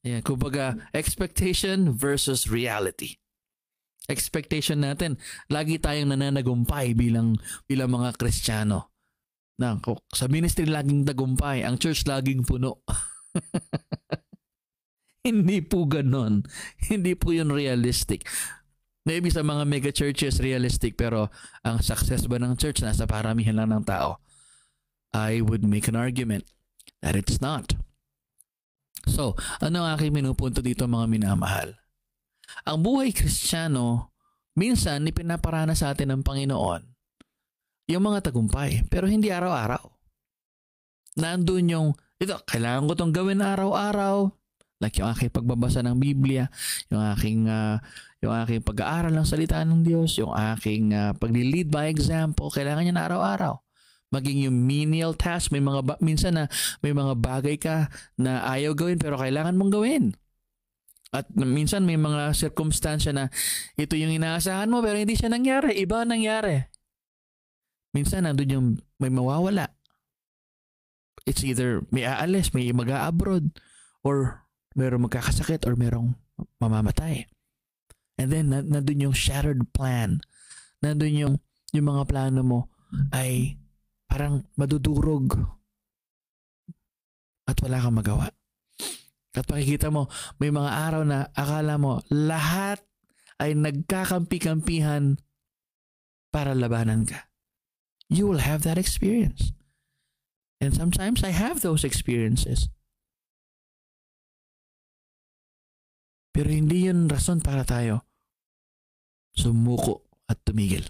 Ayan, kumbaga, expectation versus reality. Expectation natin, lagi tayong nananagumpay bilang mga Kristiyano. Sa ministry laging tagumpay, ang church laging puno. Hindi po ganon. Hindi po yun realistic. Maybe sa mga mega churches realistic, pero ang success ba ng church nasa paramihan lang ng tao? I would make an argument that it's not. So, ano ang aking minupunto dito mga minamahal? Ang buhay Kristiyano, minsan ipinaparana sa atin ng Panginoon yung mga tagumpay, pero hindi araw-araw. Nandun yung, kailangan ko itong gawin araw-araw. Like yung aking pagbabasa ng Biblia, yung aking pag-aaral ng salita ng Diyos, yung aking pag-lead by example, kailangan niya na araw-araw. Maging yung menial task, minsan na may mga bagay ka na ayaw gawin pero kailangan mong gawin. At minsan may mga sirkumstansya na ito yung inaasahan mo pero hindi siya nangyari. Iba nangyari. Minsan nandun yung may mawawala. It's either may aalis, may mag-a-abroad, or mayroong magkakasakit, or mayroong mamamatay. And then nandun yung shattered plan. Nandun yung mga plano mo ay parang madudurog at wala kang magawa. At makikita mo, may mga araw na akala mo lahat ay nagkakampi-kampihan para labanan ka. You will have that experience. And sometimes I have those experiences. Pero hindi yun rason para tayo sumuko at tumigil.